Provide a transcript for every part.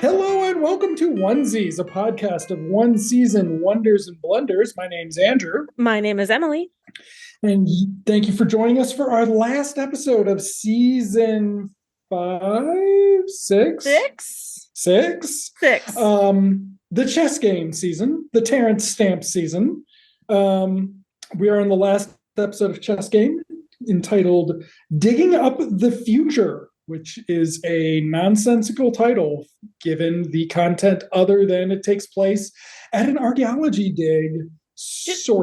Hello and welcome to Onesies, a podcast of one season wonders and blunders. My name's Andrew. My name is Emily. And thank you for joining us for our last episode of season 5, 6? Six. The Chessgame season, the Terrence Stamp season. We are on the last episode of Chessgame entitled Digging Up the Future, which is a nonsensical title given the content other than it takes place at an archaeology dig.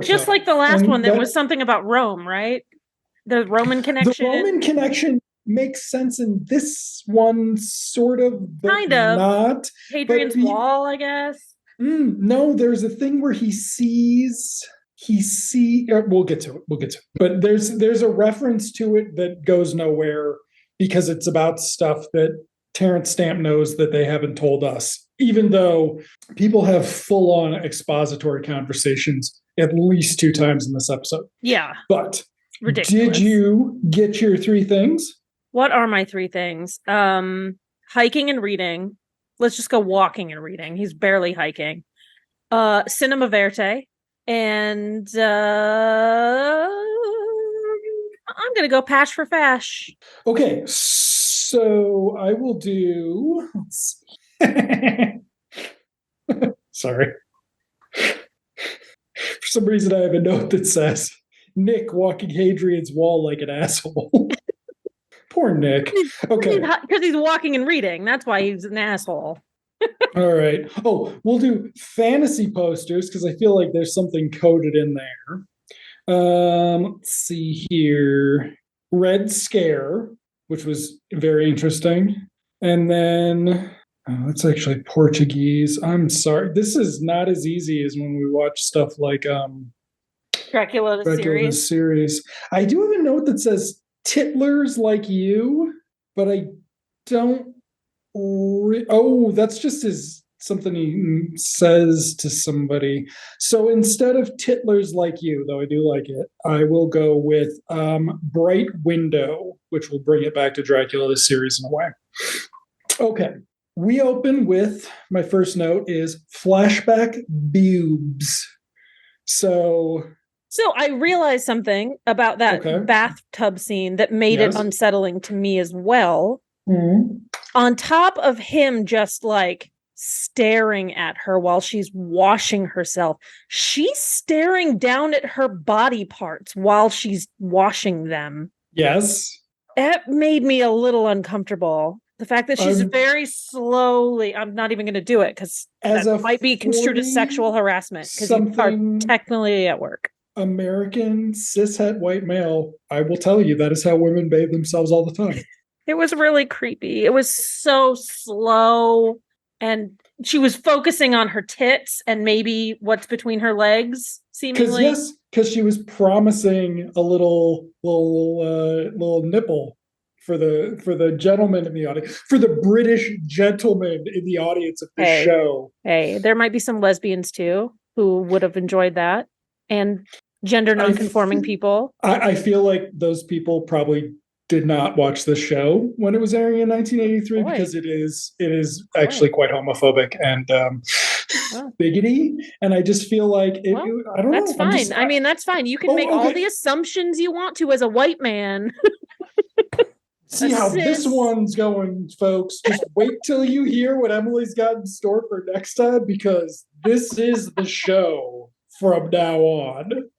Just like the last one that was something about Rome, right? The Roman connection. The Roman connection makes sense in this one, sort of, but kind of. Not. Hadrian's Wall, I guess. No, there's a thing where he sees. We'll get to it. But there's a reference to it that goes nowhere because it's about stuff that Terrence Stamp knows that they haven't told us, even though people have full-on expository conversations at least 2 times in this episode. Yeah. But ridiculous. Did you get your 3 things? What are my 3 things? Hiking and reading. Let's just go walking and reading. He's barely hiking. Cinema Verte. And I'm going to go Pash for Fash. Okay, so I will do... Let's see. Sorry. For some reason, I have a note that says, Nick walking Hadrian's Wall like an asshole. Poor Nick. Okay. Because he's walking and reading. That's why he's an asshole. All right. Oh, we'll do fantasy posters because I feel like there's something coded in there. Let's see here. Red Scare, which was very interesting. And then, that's actually Portuguese. I'm sorry. This is not as easy as when we watch stuff like Dracula the series. I do have a note that says Titlers Like You, but I don't. That's just something he says to somebody. So instead of Titlers Like You, though I do like it, I will go with Bright Window, which will bring it back to Dracula the series in a way. Okay. We open with, my first note is flashback boobs. So I realized something about that bathtub scene that made it unsettling to me as well. Mm-hmm. On top of him just like staring at her while she's washing herself, she's staring down at her body parts while she's washing them. Yes. It made me a little uncomfortable. The fact that she's very slowly, I'm not even going to do it because that might be construed as sexual harassment because you are technically at work. American cishet white male, I will tell you, that is how women bathe themselves all the time. It was really creepy. It was so slow. And she was focusing on her tits and maybe what's between her legs, seemingly. Because she was promising a little nipple for the gentleman in the audience, for the British gentleman in the audience of the show. Hey, there might be some lesbians too who would have enjoyed that, and gender non-conforming people. I feel like those people probably did not watch the show when it was airing in 1983 because it is actually quite homophobic and bigoty, and I just feel like I don't know. That's fine. I mean, that's fine. You can make all the assumptions you want to as a white man. See how this one's going, folks. Just wait till you hear what Emily's got in store for next time, because this is the show from now on.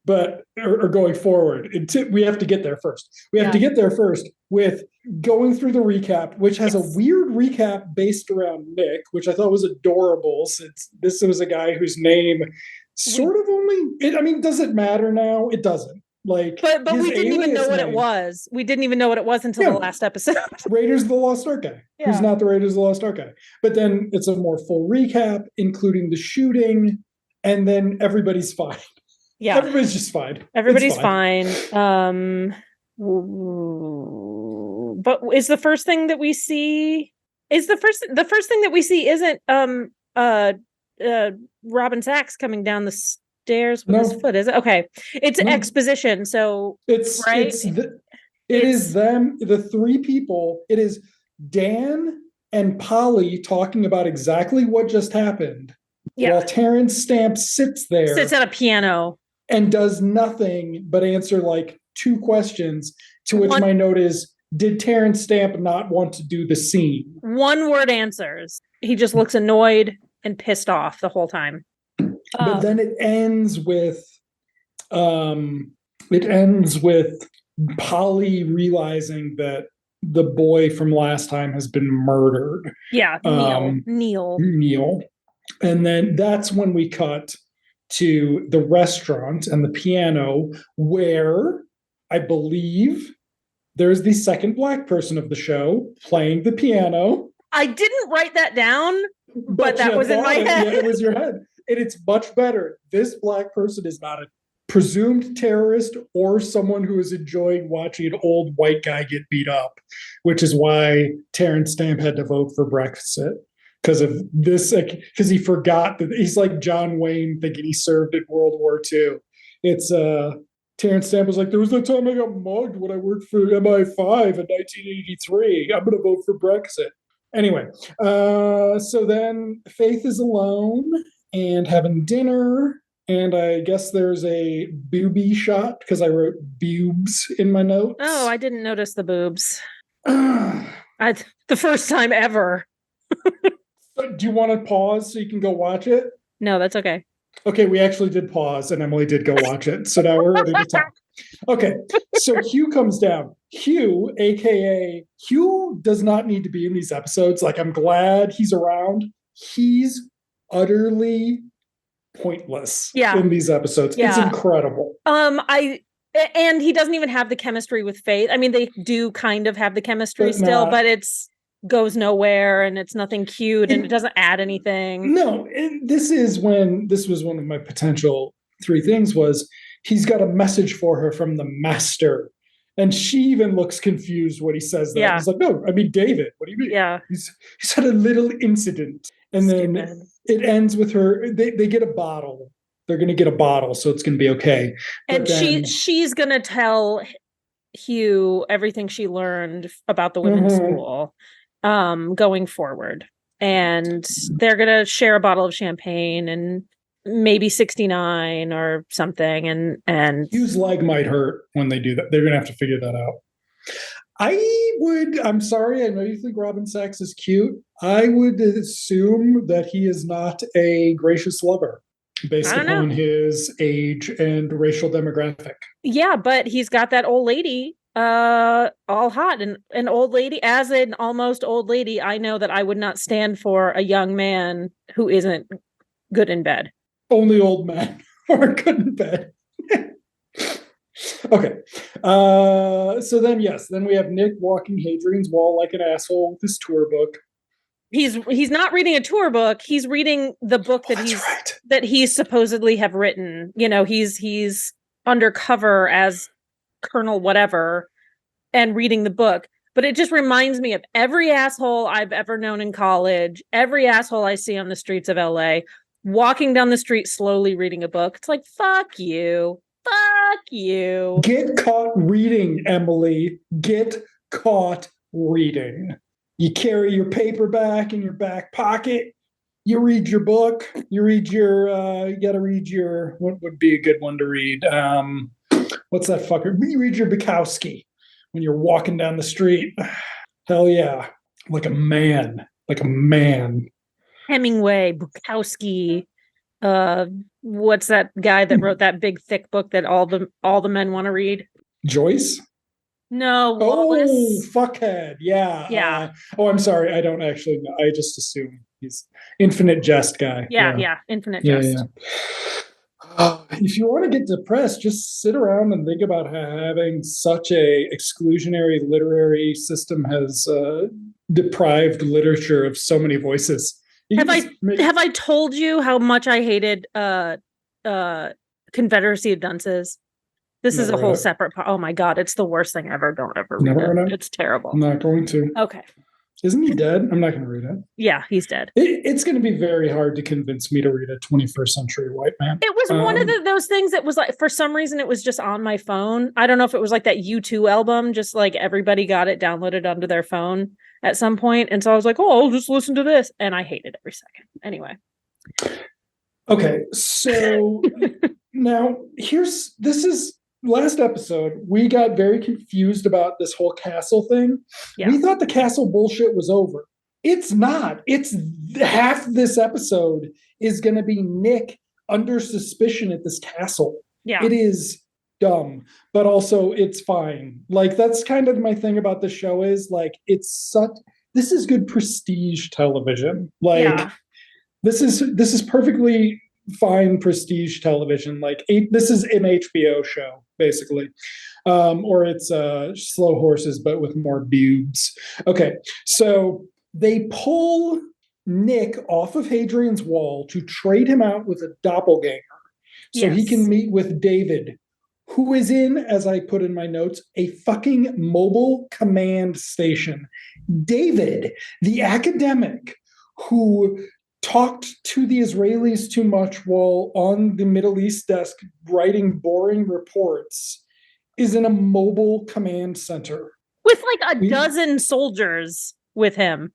But going forward, we have to get there first. We have to get there first with going through the recap, which has a weird recap based around Nick, which I thought was adorable, since this was a guy whose name sort of does it matter now? It doesn't. But we didn't even know what it was. We didn't even know what it was until the last episode. Raiders of the Lost Ark guy. Who's not the Raiders of the Lost Ark guy. But then it's a more full recap, including the shooting, and then everybody's fine. Yeah. Everybody's just fine. Everybody's fine. But is the first thing that we see isn't Robin Sachs coming down the stairs with his foot, is it? Okay. It's exposition, so it is them, the 3 people. It is Dan, and Polly talking about exactly what just happened, while Terrence Stamp sits there, sits at a piano, and does nothing but answer like 2 questions. To which my note is, did Terrence Stamp not want to do the scene? 1-word answers. He just looks annoyed and pissed off the whole time. But then it ends with Polly realizing that the boy from last time has been murdered. Yeah, Neil. And then that's when we cut to the restaurant and the piano, where I believe there's the second black person of the show playing the piano. I didn't write that down, but that was in my head. Yeah, it was your head. And it's much better. This black person is not a presumed terrorist or someone who is enjoying watching an old white guy get beat up, which is why Terrence Stamp had to vote for Brexit. Because of this, because he forgot that he's like John Wayne thinking he served in World War II. It's Terrence Stamp was like, there was no time I got mugged when I worked for MI5 in 1983. I'm going to vote for Brexit. Anyway, so then Faith is alone and having dinner. And I guess there's a boobie shot because I wrote boobs in my notes. Oh, I didn't notice the boobs. The first time ever. Do you want to pause so you can go watch it? No, that's okay. Okay, we actually did pause and Emily did go watch it. So now we're ready to talk. Okay, so Hugh comes down. Hugh, aka Hugh, does not need to be in these episodes. Like, I'm glad he's around. He's utterly pointless in these episodes. It's incredible. And he doesn't even have the chemistry with Faith. I mean, they do kind of have the chemistry still, but it's goes nowhere and it's nothing cute and it doesn't add anything. No, this was one of my potential 3 things was he's got a message for her from the master. And she even looks confused when he says that. He's like, no, I mean, David, what do you mean? Yeah. He's had a little incident. And then it ends with her, they get a bottle. They're going to get a bottle, so it's going to be okay. But and she's going to tell Hugh everything she learned about the women's school going forward. And they're going to share a bottle of champagne and maybe 69 or something. And Hugh's leg might hurt when they do that. They're going to have to figure that out. I'm sorry, I know you think Robin Sachs is cute. I would assume that he is not a gracious lover based upon his age and racial demographic. Yeah, but he's got that old lady all hot, and an old lady. As an almost old lady, I know that I would not stand for a young man who isn't good in bed. Only old men are good in bed. Okay. So then we have Nick walking Hadrian's Wall like an asshole with his tour book. He's not reading a tour book. He's reading the book that he's supposedly have written. You know, he's undercover as Colonel whatever and reading the book. But it just reminds me of every asshole I've ever known in college, every asshole I see on the streets of LA, walking down the street slowly reading a book. It's like, fuck you. Fuck you. Get caught reading, Emily. Get caught reading. You carry your paperback in your back pocket. You read your book. You gotta read your, what would be a good one to read? What's that fucker? You read your Bukowski when you're walking down the street. Hell yeah. Like a man. Hemingway, Bukowski, what's that guy that wrote that big thick book that all the men want to read? Joyce? No, Wallace. Oh, fuckhead. Yeah. I'm sorry. I don't actually know. I just assume he's Infinite Jest guy. Yeah. Infinite Jest. Yeah. If you want to get depressed, just sit around and think about how having such a exclusionary literary system has deprived literature of so many voices. Have I told you how much I hated Confederacy of Dunces? This is a whole separate oh my god, it's the worst thing ever. Don't ever read it. It's terrible. I'm not going to. Okay. Isn't he dead? I'm not going to read it. Yeah, he's dead. It's going to be very hard to convince me to read a 21st century white man. It was one of those things that was like, for some reason, it was just on my phone. I don't know if it was like that U2 album, just like everybody got it downloaded onto their phone. at some point. And so I was like, oh, I'll just listen to this. And I hated every second. Anyway. Okay, so now this is last episode. We got very confused about this whole castle thing. Yeah. We thought the castle bullshit was over. It's not. It's half this episode is going to be Nick under suspicion at this castle. Yeah. It is dumb, but also it's fine. Like, that's kind of my thing about the show is like, this is good prestige television. Like, Yeah. this is perfectly fine prestige television. Like, this is an HBO show, basically. Or it's Slow Horses, but with more boobs. Okay, so they pull Nick off of Hadrian's Wall to trade him out with a doppelganger so he can meet with David, who is in, as I put in my notes, a fucking mobile command station. David, the academic who talked to the Israelis too much while on the Middle East desk writing boring reports, is in a mobile command center. With like a dozen soldiers with him.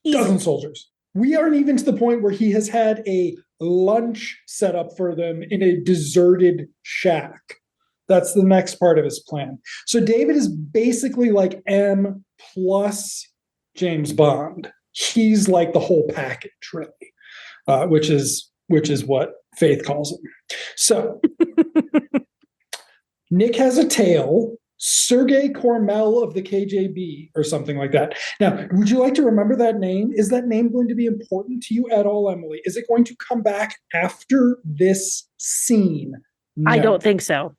Dozen soldiers. We aren't even to the point where he has had a lunch set up for them in a deserted shack. That's the next part of his plan. So David is basically like M plus James Bond. He's like the whole package, really, which is what Faith calls him. So Nick has a tail, Sergei Kormel of the KGB or something like that. Now, would you like to remember that name? Is that name going to be important to you at all, Emily? Is it going to come back after this scene? No. I don't think so.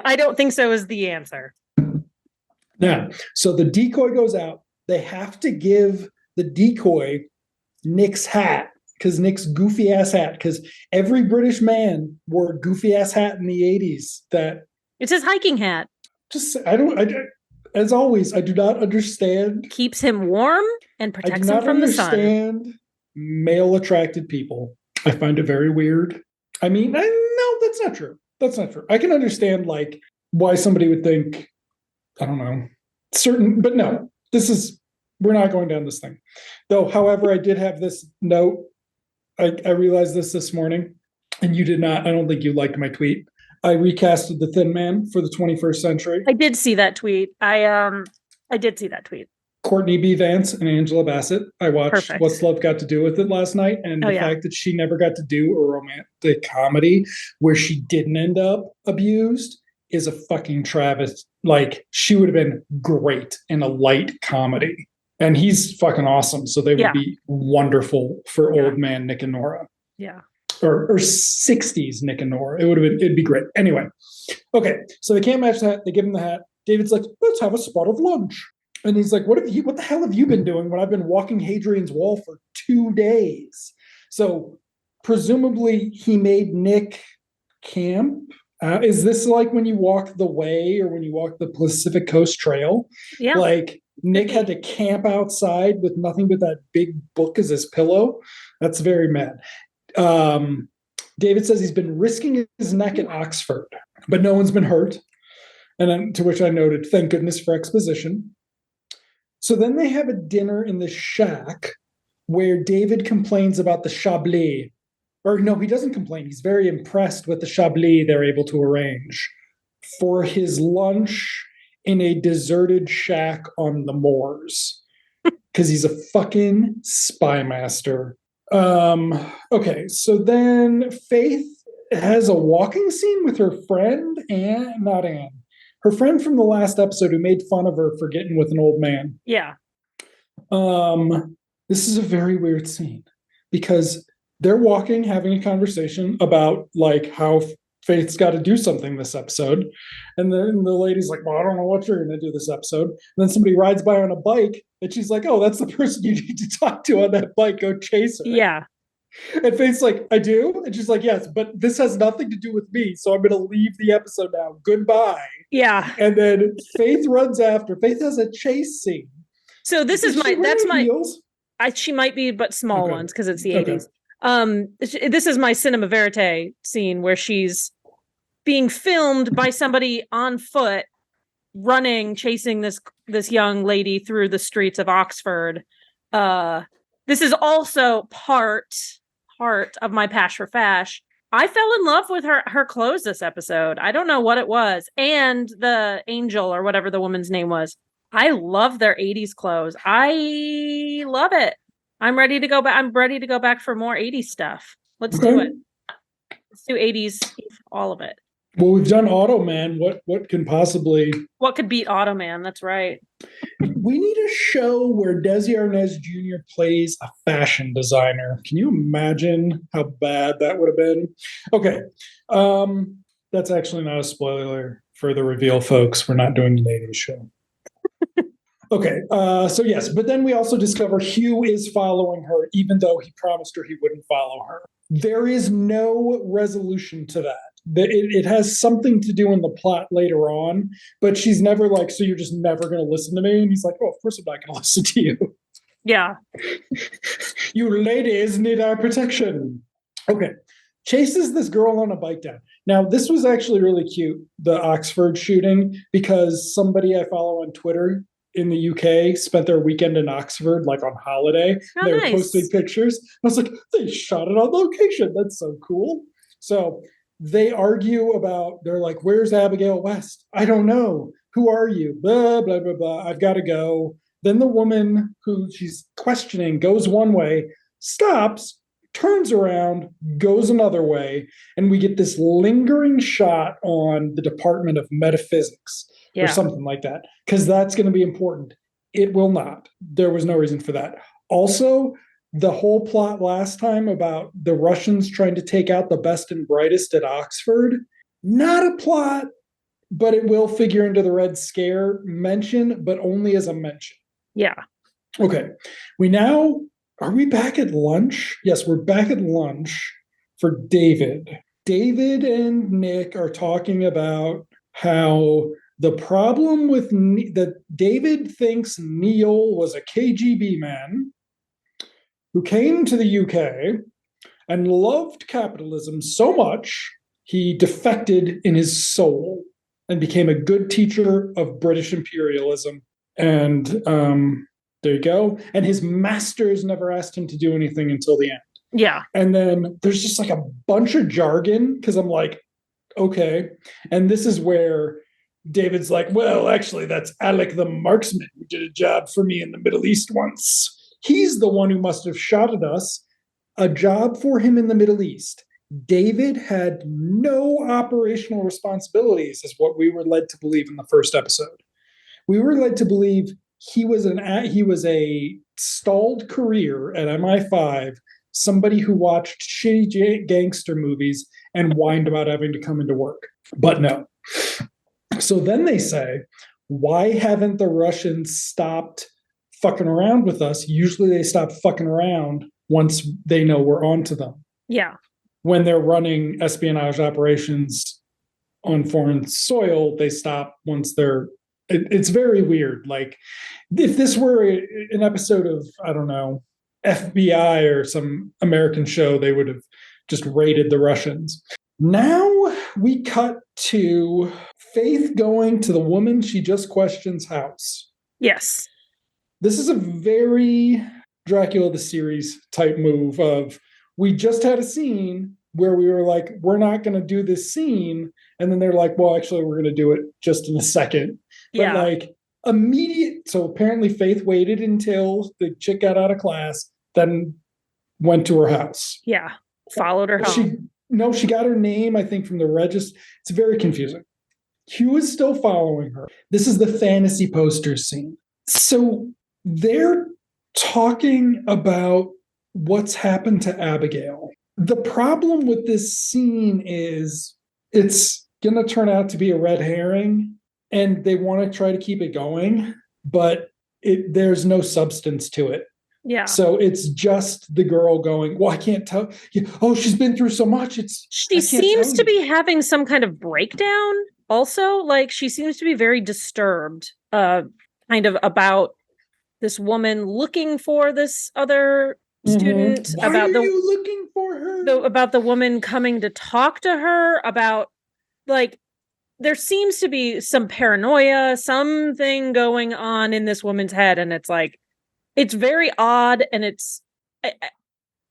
I don't think so is the answer. Now, so the decoy goes out. They have to give the decoy Nick's hat, because Nick's goofy ass hat, because every British man wore a goofy ass hat in the 80s. It's his hiking hat. As always, I do not understand. Keeps him warm and protects him from the sun. I do not understand male attracted people. I find it very weird. I mean, no, that's not true. That's not true. I can understand like why somebody would think, I don't know, but no, we're not going down this thing. Though, however, I did have this note. I realized this morning, and you did not. I don't think you liked my tweet. I recasted the Thin Man for the 21st century. I did see that tweet. I did see that tweet. Courtney B. Vance and Angela Bassett. I watched Perfect. What's Love Got to Do with It last night, and the fact that she never got to do a romantic comedy where she didn't end up abused is a fucking travesty. Like, she would have been great in a light comedy. And he's fucking awesome. So they would be wonderful for old man Nick and Nora. Yeah. Or 60s Nick and Nora. It'd be great. Anyway. Okay. So they can't match the hat. They give him the hat. David's like, let's have a spot of lunch. And he's like, what the hell have you been doing when I've been walking Hadrian's Wall for 2 days? So presumably he made Nick camp. Is this like when you walk the way or when you walk the Pacific Coast Trail? Yeah. Like Nick had to camp outside with nothing but that big book as his pillow. That's very mad. David says he's been risking his neck at Oxford, but no one's been hurt. And then, to which I noted, thank goodness for exposition. So then they have a dinner in the shack where David complains about the Chablis. Or no, he doesn't complain. He's very impressed with the Chablis they're able to arrange for his lunch in a deserted shack on the moors. Because he's a fucking spy master. Okay, so then Faith has a walking scene with her friend, not Anne. Her friend from the last episode who made fun of her for getting with an old man. Yeah. This is a very weird scene because they're walking, having a conversation about like how Faith's got to do something this episode. And then the lady's like, well, I don't know what you're going to do this episode. And then somebody rides by on a bike and she's like, oh, that's the person you need to talk to on that bike. Go chase her. Yeah. And Faith's like, I do? And she's like, yes, but this has nothing to do with me. So I'm going to leave the episode now. Goodbye. Yeah. And then Faith runs after. Faith has a chase scene. So this is heels? She might be, but small ones because it's the 80s. This is my cinema verite scene where she's being filmed by somebody on foot running, chasing this this young lady through the streets of Oxford. This is also part of my Pash for Fash. I fell in love with her clothes this episode. I don't know what it was. And the angel or whatever the woman's name was. I love their 80s clothes. I love it. I'm ready to go back. I'm ready to go back for more 80s stuff. Let's do it. Let's do 80s, all of it. Well, we've done Automan. What can possibly... What could beat Automan? That's right. We need a show where Desi Arnaz Jr. plays a fashion designer. Can you imagine how bad that would have been? Okay. That's actually not a spoiler for the reveal, folks. We're not doing an 80s show. Okay. So yes, but then we also discover Hugh is following her, even though he promised her he wouldn't follow her. There is no resolution to that. It has something to do in the plot later on, but she's never like, so you're just never going to listen to me? And he's like, oh, of course I'm not going to listen to you. Yeah. You ladies need our protection. Okay. Chases this girl on a bike down. Now, this was actually really cute, the Oxford shooting, because somebody I follow on Twitter in the UK spent their weekend in Oxford, like on holiday. Oh, they were nice. posting pictures. I was like, they shot it on location. That's so cool. So they argue about, they're like, where's Abigail West? I don't know. Who are you? Blah, blah, blah, blah. I've got to go. Then the woman who she's questioning goes one way, stops, turns around, goes another way, and we get this lingering shot on the Department of Metaphysics or something like that, because that's going to be important. It will not. There was no reason for that. Also, the whole plot last time about the Russians trying to take out the best and brightest at Oxford, not a plot, but it will figure into the Red Scare mention, but only as a mention. Yeah. Okay. Are we back at lunch? Yes, we're back at lunch for David. David and Nick are talking about how the problem with that David thinks Neil was a KGB man who came to the UK and loved capitalism so much he defected in his soul and became a good teacher of British imperialism. And there you go. And his masters never asked him to do anything until the end. Yeah. And then there's just like a bunch of jargon because I'm like, okay. And this is where David's like, well, actually, that's Alec the marksman who did a job for me in the Middle East once. He's the one who must have shot at us. A job for him in the Middle East. David had no operational responsibilities, is what we were led to believe in the first episode. We were led to believe he was a stalled career at MI5, somebody who watched shitty gangster movies and whined about having to come into work. But no. So then they say, why haven't the Russians stopped fucking around with us? Usually they stop fucking around once they know we're onto them. Yeah. When they're running espionage operations on foreign soil, they stop once they're... It's very weird. Like, if this were an episode of, I don't know, FBI or some American show, they would have just raided the Russians. Now we cut to Faith going to the woman she just questions house. Yes. This is a very Dracula the series type move of, we just had a scene where we were like, we're not going to do this scene. And then they're like, well, actually, we're going to do it just in a second. But like immediate. So apparently Faith waited until the chick got out of class, then went to her house. Yeah. Followed her home. She got her name, I think, from the register. It's very confusing. Hugh is still following her. This is the fantasy posters scene. So they're talking about what's happened to Abigail. The problem with this scene is it's going to turn out to be a red herring, and they want to try to keep it going, but there's no substance to it. Yeah. So it's just the girl going, well, I can't tell. Oh, she's been through so much. She seems to be having some kind of breakdown also. Like, she seems to be very disturbed, kind of about this woman looking for this other student. Why about are you looking for her? About the woman coming to talk to her about, like, there seems to be some paranoia, something going on in this woman's head, and it's like, it's very odd, and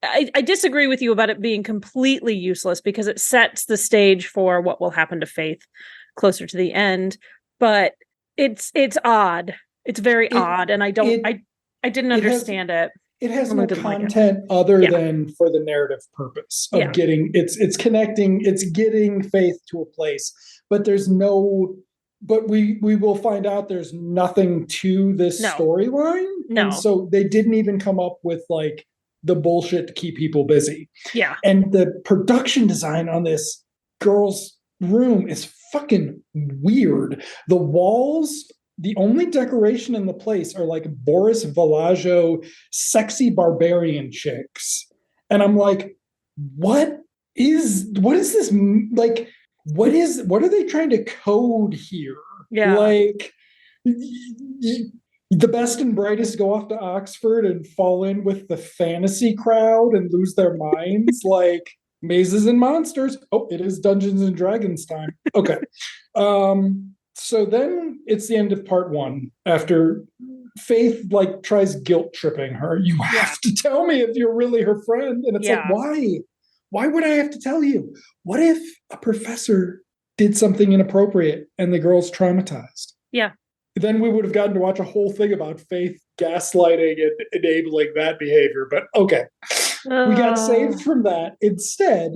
I disagree with you about it being completely useless because it sets the stage for what will happen to Faith closer to the end, but it's odd. It's very odd, and I didn't understand it. It has I no didn't like it. content other than for the narrative purpose of getting it's connecting, it's getting Faith to a place, but there's no, but we will find out there's nothing to this storyline. And so they didn't even come up with like the bullshit to keep people busy. Yeah. And the production design on this girl's room is fucking weird. The walls, the only decoration in the place are like Boris Vallejo sexy barbarian chicks. And I'm like, what is this? Like, what are they trying to code here? Yeah. Like, the best and brightest go off to Oxford and fall in with the fantasy crowd and lose their minds. Like, mazes and monsters. Oh, it is Dungeons and Dragons time. Okay. So then it's the end of part one. After Faith like tries guilt tripping her, you have to tell me if you're really her friend. And it's like, why? Why would I have to tell you? What if a professor did something inappropriate and the girl's traumatized? Yeah. Then we would have gotten to watch a whole thing about Faith gaslighting and enabling that behavior. But okay, we got saved from that. Instead,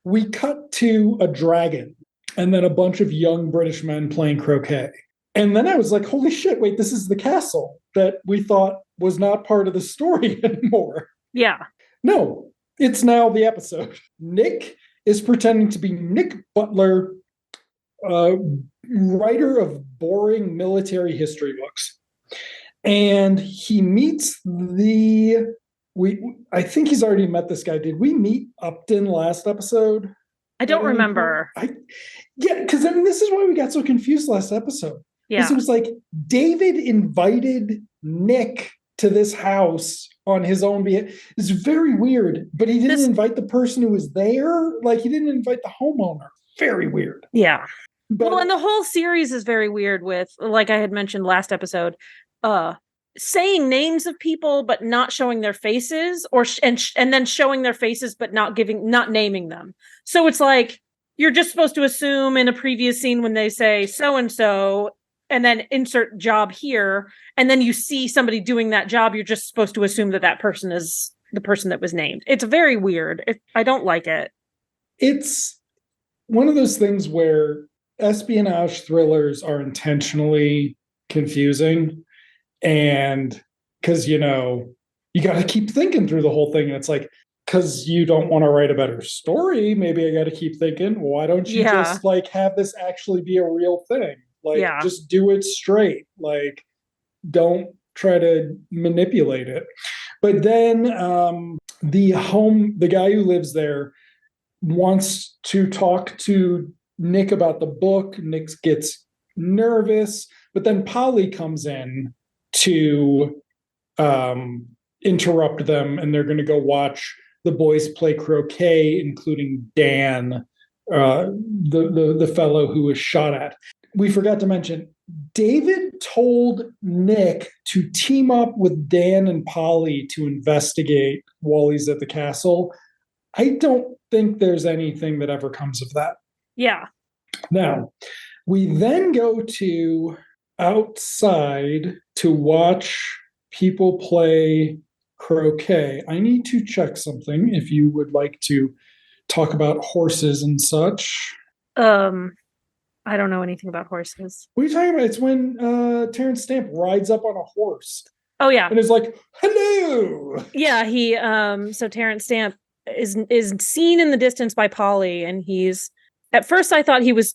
we cut to a dragon and then a bunch of young British men playing croquet. And then I was like, holy shit, wait, this is the castle that we thought was not part of the story anymore. Yeah. No, it's now the episode. Nick is pretending to be Nick Butler, writer of boring military history books. And he meets I think he's already met this guy. Did we meet Upton last episode? I don't remember. Because I mean, this is why we got so confused last episode. Because it was like David invited Nick to this house on his own behalf. It's very weird, but he didn't invite the person who was there. Like, he didn't invite the homeowner. Very weird. Yeah. But, well, and the whole series is very weird with, like I had mentioned last episode, saying names of people but not showing their faces, and then showing their faces but not naming them. So it's like you're just supposed to assume in a previous scene when they say so and so and then insert job here, and then you see somebody doing that job, you're just supposed to assume that person is the person that was named. It's very weird. I don't like it. It's one of those things where espionage thrillers are intentionally confusing, and because you got to keep thinking through the whole thing, and it's like, because you don't want to write a better story, maybe I got to keep thinking, why don't you just like have this actually be a real thing? Like, just do it straight. Like, don't try to manipulate it. But then the guy who lives there wants to talk to Nick about the book. Nick gets nervous, but then Polly comes in to interrupt them, and they're going to go watch the boys play croquet, including Dan, the fellow who was shot at. We forgot to mention, David told Nick to team up with Dan and Polly to investigate while he's at the castle. I don't think there's anything that ever comes of that. Yeah. Now, we then go to outside to watch people play croquet. I need to check something if you would like to talk about horses and such. I don't know anything about horses. What are you talking about? It's when Terrence Stamp rides up on a horse. Oh, yeah. And is like, hello. Yeah, he so Terrence Stamp is seen in the distance by Polly, and he's, at first I thought he was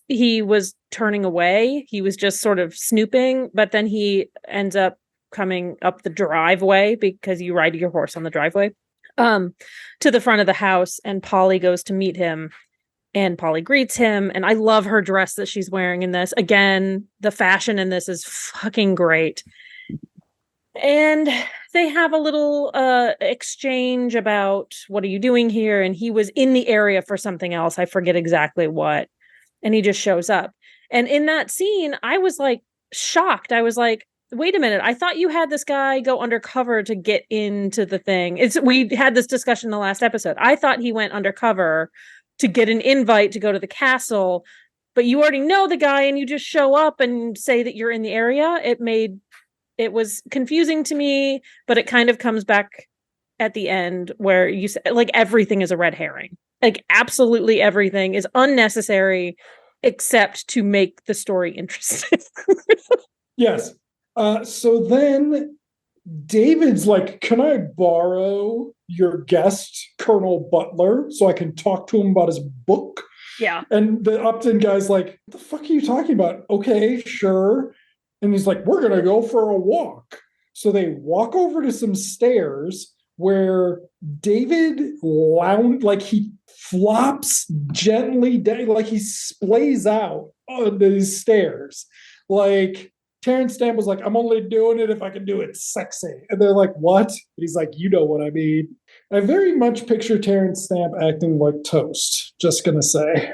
turning away. He was just sort of snooping, but then he ends up coming up the driveway, because you ride your horse on the driveway, to the front of the house, and Polly goes to meet him. And Polly greets him, and I love her dress that she's wearing in this. Again, the fashion in this is fucking great. And they have a little exchange about, what are you doing here? And he was in the area for something else. I forget exactly what. And he just shows up. And in that scene, I was like shocked. I was like, wait a minute, I thought you had this guy go undercover to get into the thing. We had this discussion in the last episode. I thought he went undercover to get an invite to go to the castle, but you already know the guy and you just show up and say that you're in the area. It was confusing to me, but it kind of comes back at the end where you say, like, everything is a red herring. Like, absolutely everything is unnecessary except to make the story interesting. Yes. So then David's like, can I borrow your guest, Colonel Butler, so I can talk to him about his book? Yeah. And the Upton guy's like, what the fuck are you talking about? Okay, sure. And he's like, we're going to go for a walk. So they walk over to some stairs where David like he flops gently down, like he splays out on these stairs. Like Terrence Stamp was like, I'm only doing it if I can do it sexy. And they're like, what? And he's like, you know what I mean. I very much picture Terrence Stamp acting like Toast, just going to say.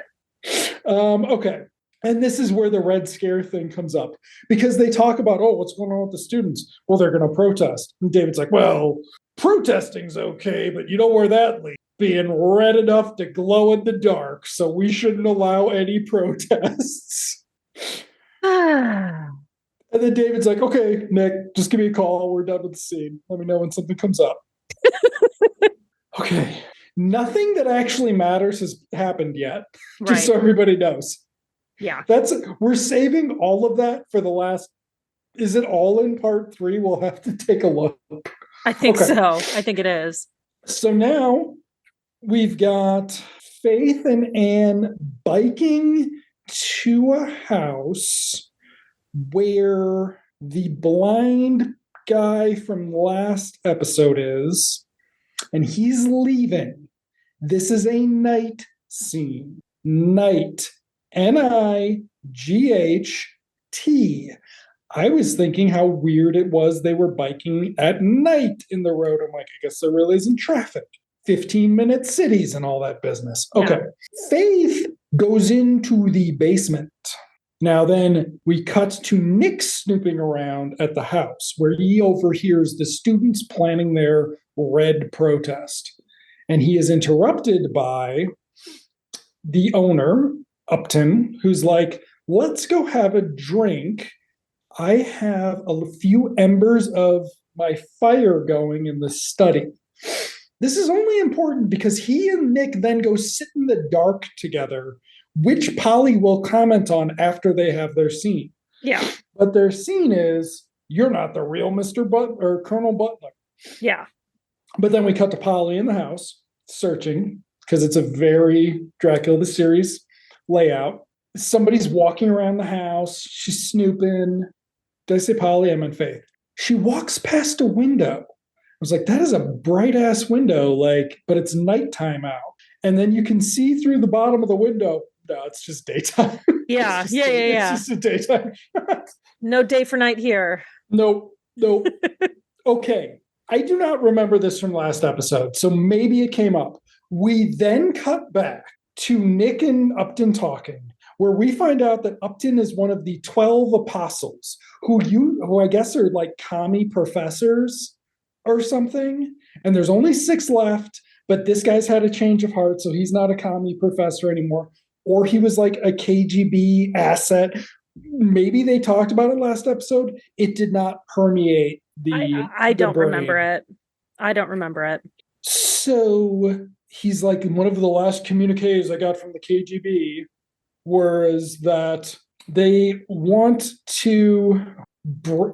Okay. And this is where the Red Scare thing comes up, because they talk about, oh, what's going on with the students? Well, they're going to protest. And David's like, well, protesting's okay, but you know where that leads? Being red enough to glow in the dark. So we shouldn't allow any protests. And then David's like, okay, Nick, just give me a call. We're done with the scene. Let me know when something comes up. Okay. Nothing that actually matters has happened yet, just so everybody knows. Yeah. We're saving all of that for the last. Is it all in part 3? We'll have to take a look. I think so. I think it is. So now we've got Faith and Anne biking to a house where the blind guy from last episode is, and he's leaving. This is a night scene. Night. Night. I was thinking how weird it was they were biking at night in the road. I'm like, I guess there really isn't traffic. 15-minute cities and all that business. Okay. Yeah. Faith goes into the basement. Now then we cut to Nick snooping around at the house where he overhears the students planning their red protest. And he is interrupted by the owner, Upton, who's like, let's go have a drink. I have a few embers of my fire going in the study. This is only important because he and Nick then go sit in the dark together, which Polly will comment on after they have their scene. Yeah. But their scene is, you're not the real Mr. Butler or Colonel Butler. Yeah. But then we cut to Polly in the house searching, because it's a very Dracula the series layout. Somebody's walking around the house. She's snooping. Did I say Polly? I meant Faith. She walks past a window. I was like, that is a bright ass window, like, but it's nighttime out. And then you can see through the bottom of the window. No, it's just daytime. Yeah. It's just a daytime. No day for night here. Nope. Okay. I do not remember this from last episode, so maybe it came up. We then cut back to Nick and Upton talking, where we find out that Upton is one of the 12 apostles who I guess are like commie professors or something. And there's only 6 left, but this guy's had a change of heart, so he's not a commie professor anymore. Or he was like a KGB asset. Maybe they talked about it last episode. It did not permeate I don't remember it. I don't remember it. So he's like, one of the last communiques I got from the KGB was that they want to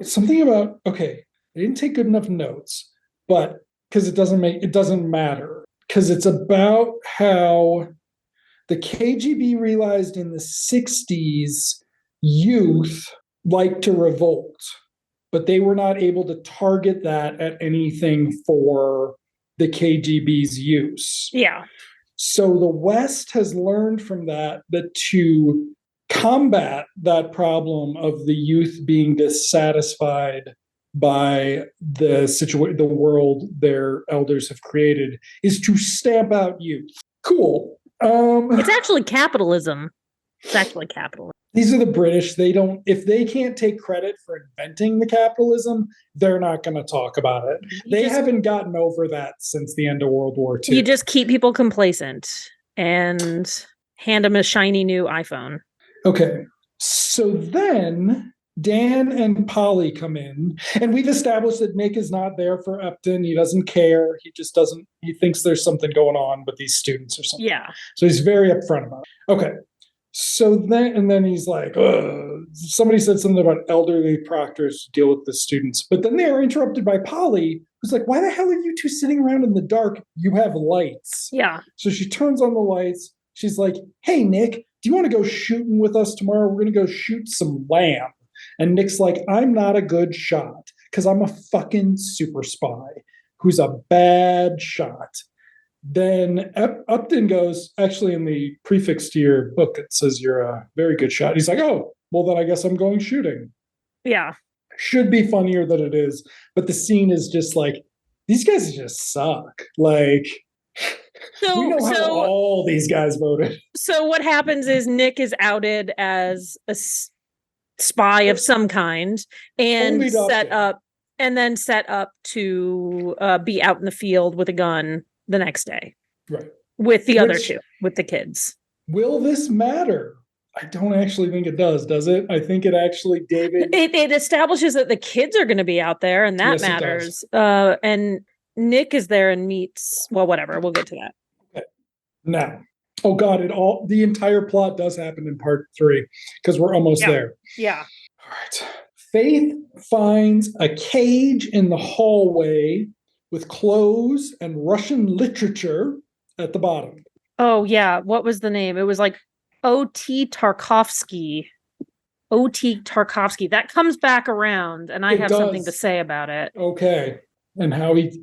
something about, okay, I didn't take good enough notes, but because it doesn't matter, because it's about how the KGB realized in the 60s youth like to revolt, but they were not able to target that at anything for the KGB's use. Yeah. So the West has learned from that to combat that problem of the youth being dissatisfied by the world their elders have created is to stamp out youth. Cool. It's actually capitalism. These are the British. If they can't take credit for inventing the capitalism, they're not going to talk about it. They haven't gotten over that since the end of World War II. You just keep people complacent and hand them a shiny new iPhone. Okay. So then Dan and Polly come in, and we've established that Nick is not there for Upton. He doesn't care. He thinks there's something going on with these students or something. Yeah. So he's very upfront about it. Okay. So then he's like, ugh. Somebody said something about elderly proctors deal with the students. But then they are interrupted by Polly, who's like, why the hell are you two sitting around in the dark? You have lights. Yeah. So she turns on the lights. She's like, hey, Nick, do you want to go shooting with us tomorrow? We're going to go shoot some lamb. And Nick's like, I'm not a good shot because I'm a fucking super spy who's a bad shot. Then Upton goes, actually, in the prefix to your book, it says you're a very good shot. He's like, oh, well, then I guess I'm going shooting. Yeah. Should be funnier than it is. But the scene is just like, these guys just suck. Like, we know how all these guys voted. So what happens is Nick is outed as a spy of some kind and set up to be out in the field with a gun the next day. Right. With the other two, with the kids. Will this matter? I don't actually think it does it? I think it actually, David... It establishes that the kids are going to be out there, and that matters. And Nick is there and meets... Well, whatever. We'll get to that. Okay. Now, oh God, the entire plot does happen in part 3, because we're almost there. Yeah. All right. Faith finds a cage in the hallway with clothes and Russian literature at the bottom. Oh, yeah. What was the name? It was like O.T. Tarkovsky. O.T. Tarkovsky. That comes back around, and I have something to say about it. Okay. And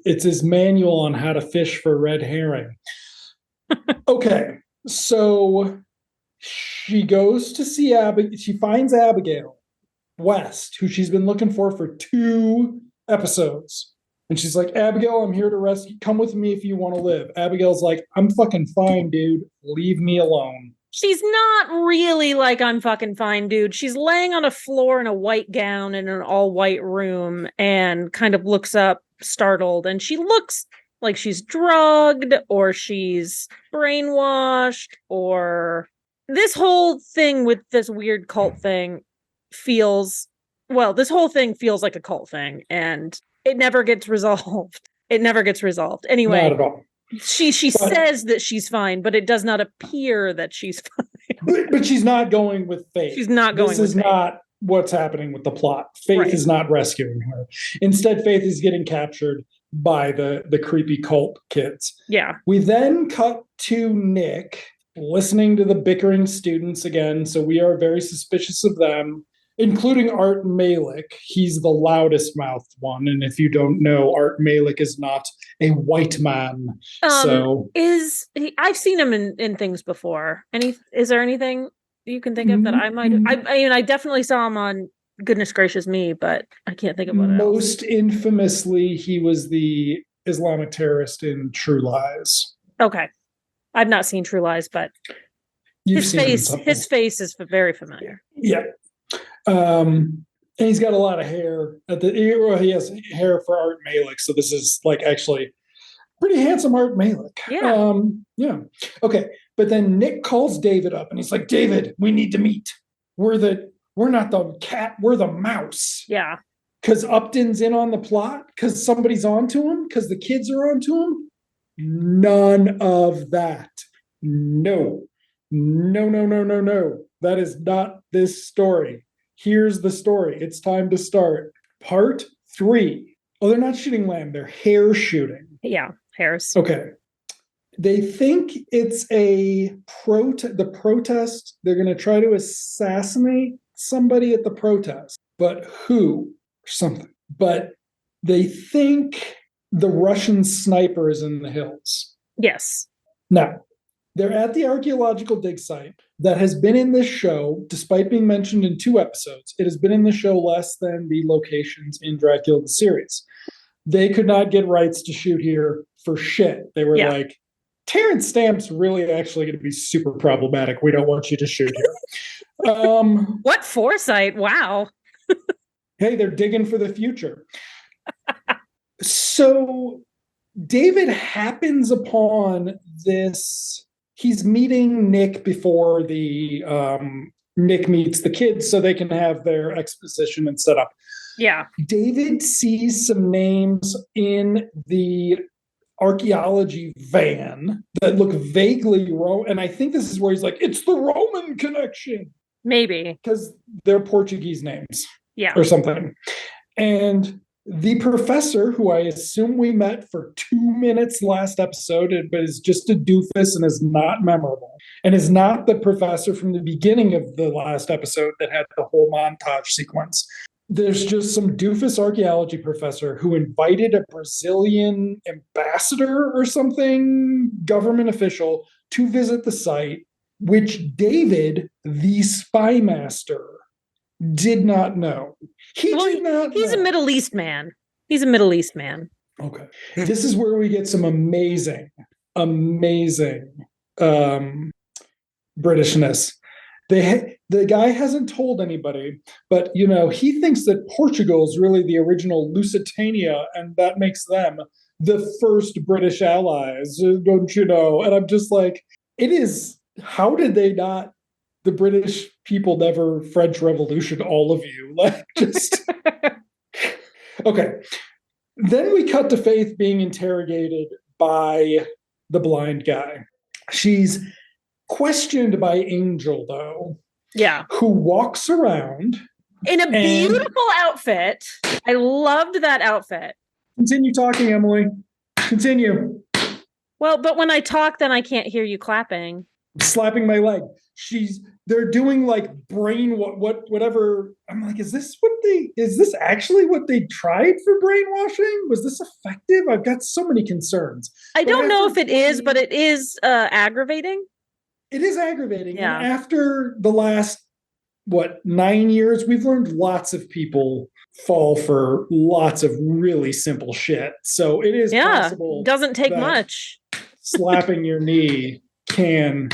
it's his manual on how to fish for red herring. Okay. So she goes to see she finds Abigail West, who she's been looking for 2 episodes. And she's like, Abigail, I'm here to rescue. Come with me if you want to live. Abigail's like, I'm fucking fine, dude. Leave me alone. She's not really like, I'm fucking fine, dude. She's laying on a floor in a white gown in an all-white room and kind of looks up startled. And she looks like she's drugged or she's brainwashed, or this whole thing with this weird cult thing feels like a cult thing, and it never gets resolved. Anyway, not at all. She says that she's fine, but it does not appear that she's fine. But she's not going with Faith. She's not going with Faith. This is not what's happening with the plot. Faith is not rescuing her. Instead, Faith is getting captured by the creepy cult kids. Yeah. We then cut to Nick listening to the bickering students again. So we are very suspicious of them, including Art Malik. He's the loudest mouthed one. And if you don't know, Art Malik is not a white man. I've seen him in things before. Is there anything you can think of that I might? I definitely saw him on Goodness Gracious Me, but I can't think of what else. Most infamously, he was the Islamic terrorist in True Lies. Okay. I've not seen True Lies, but his face is very familiar. Yeah. And he's got a lot of hair he has hair for Art Malik. So this is like actually pretty handsome Art Malik. Yeah. Yeah. Okay. But then Nick calls David up and he's like, David, we need to meet. We're not the cat, we're the mouse. Yeah. Because Upton's in on the plot, because somebody's onto him, because the kids are onto him. None of that. No. That is not this story. Here's the story. It's time to start. Part 3. Oh, they're not shooting lamb. They're hare shooting. Yeah, hares. Okay. They think it's the protest. They're going to try to assassinate somebody at the protest. But who? Something. But they think the Russian sniper is in the hills. Yes. Now, they're at the archaeological dig site that has been in this show, despite being mentioned in 2 episodes. It has been in the show less than the locations in Dracula the series. They could not get rights to shoot here for shit. They were like, Terrence Stamp's really actually going to be super problematic. We don't want you to shoot here. What foresight. Wow. Hey, they're digging for the future. So David happens upon this. He's meeting Nick before the Nick meets the kids so they can have their exposition and setup. Yeah. David sees some names in the archaeology van that look vaguely Roman. And I think this is where he's like, it's the Roman connection. Maybe. Because they're Portuguese names. Yeah. Or something. And the professor, who I assume we met for 2 minutes last episode, but is just a doofus and is not memorable, and is not the professor from the beginning of the last episode that had the whole montage sequence. There's just some doofus archaeology professor who invited a Brazilian ambassador or something, government official, to visit the site, which David, the spy master, did not know. He's a Middle East man. He's a Middle East man. Okay. This is where we get some amazing Britishness. The guy hasn't told anybody, but he thinks that Portugal is really the original Lusitania, and that makes them the first British allies, don't you know? And I'm just like, it is. How did they not? The British people never French Revolution, all of you. Like, just okay. Then we cut to Faith being interrogated by the blind guy. She's questioned by Angel, though. Yeah. Who walks around in a beautiful outfit. I loved that outfit. Continue talking, Emily. Continue. Well, but when I talk, then I can't hear you clapping. Slapping my leg. They're doing like brain whatever. I'm like, is this actually what they tried for brainwashing? Was this effective? I've got so many concerns. I don't know if it is, but it is aggravating. It is aggravating. Yeah. And after the last 9 years, we've learned lots of people fall for lots of really simple shit. So it is possible. Doesn't take much. Slapping your knee can.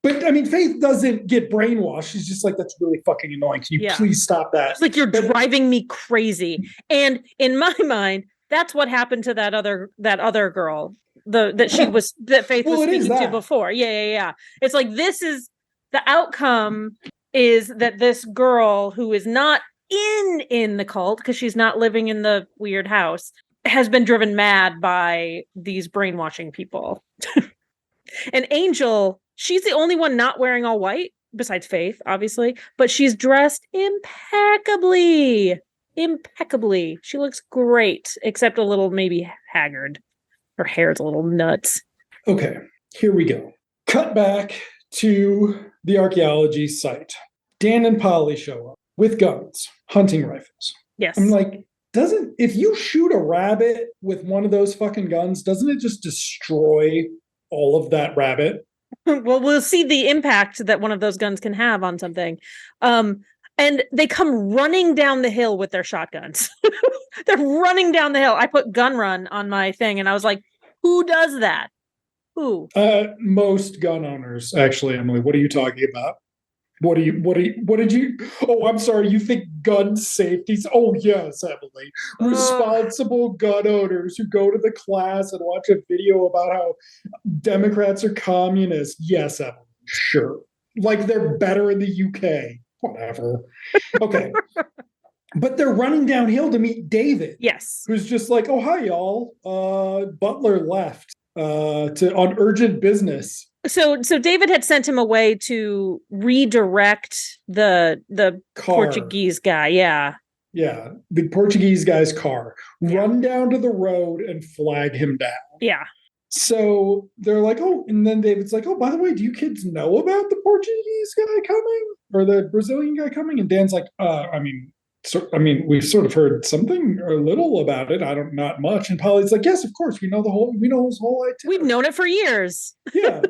But I mean, Faith doesn't get brainwashed. She's just like, that's really fucking annoying. Can you please stop that? It's like, you're driving me crazy. And in my mind, that's what happened to that other girl. That Faith was speaking to before. Yeah. It's like, this is the outcome, is that this girl who is not in the cult, because she's not living in the weird house, has been driven mad by these brainwashing people. And Angel, she's the only one not wearing all white, besides Faith, obviously, but she's dressed impeccably. She looks great, except a little maybe haggard. Her hair's a little nuts. Okay, here we go. Cut back to the archaeology site. Dan and Polly show up with guns, hunting rifles. Yes. I'm like, if you shoot a rabbit with one of those fucking guns, doesn't it just destroy all of that rabbit? Well, we'll see the impact that one of those guns can have on something. And they come running down the hill with their shotguns. They're running down the hill. I put gun run on my thing, and I was like, who does that? Who? Most gun owners, actually, Emily. What are you talking about? What did you? Oh, I'm sorry. You think gun safety's? Oh, yes, Emily. Responsible gun owners who go to the class and watch a video about how Democrats are communists. Yes, Emily. Sure. Like they're better in the UK. Whatever. Okay. But they're running downhill to meet David. Yes. Who's just like, oh, hi, y'all. Butler left on urgent business. So David had sent him away to redirect the Portuguese guy. Yeah. Yeah. The Portuguese guy's car. Yeah. Run down to the road and flag him down. Yeah. So they're like, oh, and then David's like, oh, by the way, do you kids know about the Portuguese guy coming or the Brazilian guy coming? And Dan's like, we've sort of heard something or a little about it. Not much. And Polly's like, yes, of course. We know his whole itinerary. We've known it for years. Yeah.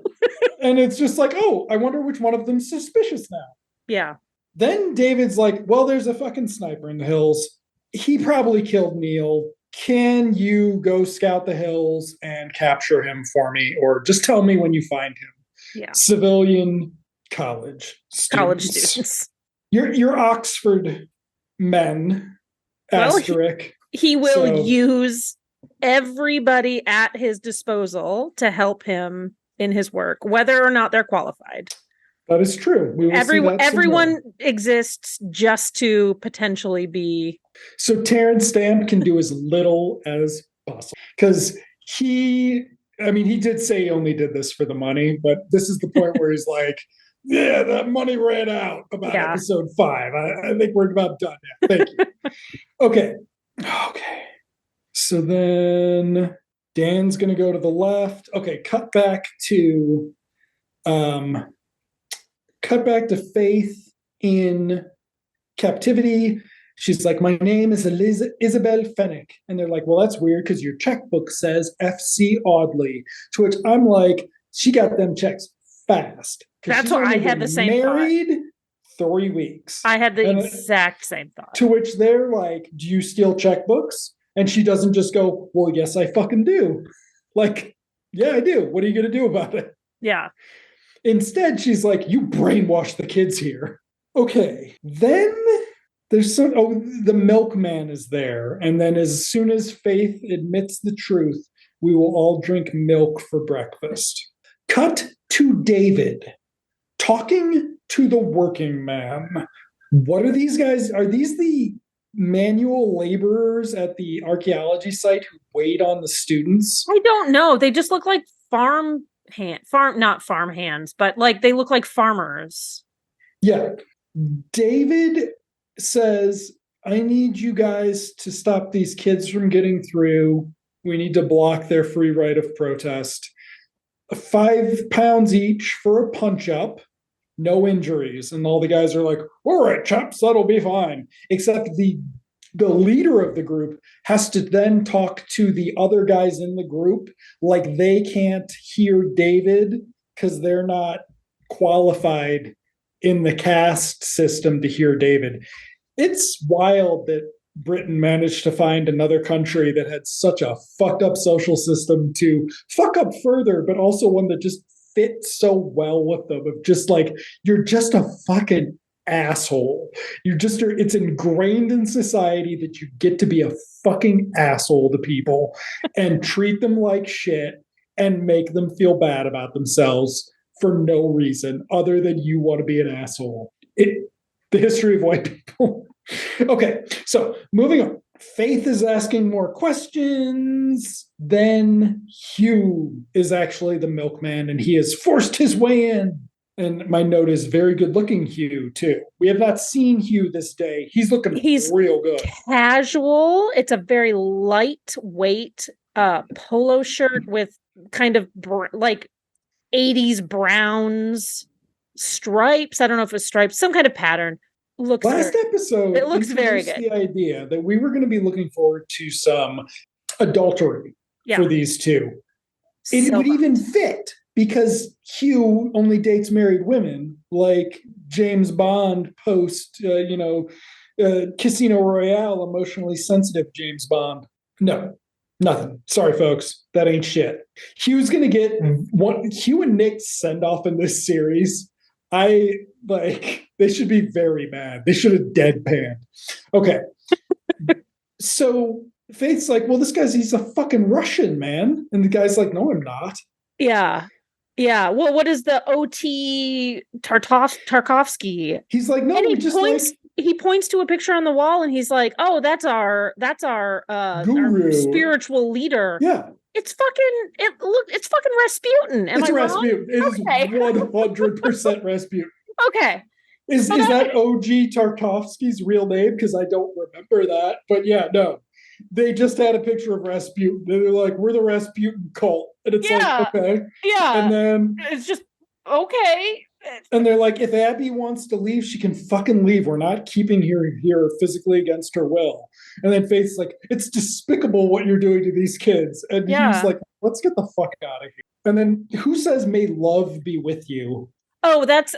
And it's just like, oh, I wonder which one of them's suspicious now. Yeah. Then David's like, well, there's a fucking sniper in the hills. He probably killed Neil. Can you go scout the hills and capture him for me? Or just tell me when you find him. Yeah. Civilian college college students. students. You're Oxford men, Well, asterisk. He will So- use everybody at his disposal to help him in his work, whether or not they're qualified. That is true. We will see that some Everyone more. exists just to potentially be. So Terrence Stamp can do as little as possible because he did say he only did this for the money, but this is the point where he's like, yeah, that money ran out about episode 5. I think we're about done now. Thank you. Okay. So then Dan's going to go to the left. Okay, cut back to Faith in captivity. She's like, my name is Isabel Fennick. And they're like, well, that's weird because your checkbook says FC Audley. To which I'm like, she got them checks fast. That's what I had the same married thought. 3 weeks. I had the exact same thought. To which they're like, do you steal checkbooks? And she doesn't just go, well, yes, I fucking do. Like, yeah, I do. What are you going to do about it? Yeah. Instead, she's like, you brainwash the kids here. Okay. Then there's the milkman is there. And then as soon as Faith admits the truth, we will all drink milk for breakfast. Cut to David talking to the working man. What are these guys? Are these the manual laborers at the archaeology site who wait on the students? I don't know. They just look like not farm hands, but like they look like farmers. Yeah. David says, I need you guys to stop these kids from getting through. We need to block their free right of protest. 5 pounds each for a punch up. No injuries. And all the guys are like, all right, chaps, that'll be fine. Except the leader of the group has to then talk to the other guys in the group like they can't hear David because they're not qualified in the caste system to hear David. It's wild that Britain managed to find another country that had such a fucked up social system to fuck up further, but also one that just fits so well with them of just like, you're just a fucking asshole. It's ingrained in society that you get to be a fucking asshole to people and treat them like shit and make them feel bad about themselves for no reason other than you want to be an asshole. The history of white people. Okay, so moving on. Faith is asking more questions. Then Hugh is actually the milkman, and he has forced his way in. And my note is very good looking Hugh, too. We have not seen Hugh this day. He's looking real good. Casual. It's a very lightweight polo shirt with kind of like 80s browns, stripes. I don't know if it's stripes, some kind of pattern. Last episode, it looks very good. The idea that we were going to be looking forward to some adultery for these two. It would even fit because Hugh only dates married women, like James Bond post, Casino Royale, emotionally sensitive James Bond. No, nothing. Sorry, folks, that ain't shit. Hugh's going to get Hugh and Nick's send off in this series. They should be very mad. They should have deadpanned. Okay. So Faith's like, well, he's a fucking Russian, man. And the guy's like, no, I'm not. Yeah. Yeah. Well, what is the OT Tarkovsky? He's like, no, he points to a picture on the wall and he's like, oh, that's our guru. Our spiritual leader. Yeah. It's fucking Rasputin. It's Rasputin. It is 100% Rasputin. Okay. Is that OG Tarkovsky's real name? Because I don't remember that. But yeah, no. They just had a picture of Rasputin. They're like, we're the Rasputin cult. And it's like, okay. Yeah. And then it's just, okay. And they're like, if Abby wants to leave, she can fucking leave. We're not keeping her here physically against her will. And then Faith's like, it's despicable what you're doing to these kids. And he's like, let's get the fuck out of here. And then who says, may love be with you? Oh, that's,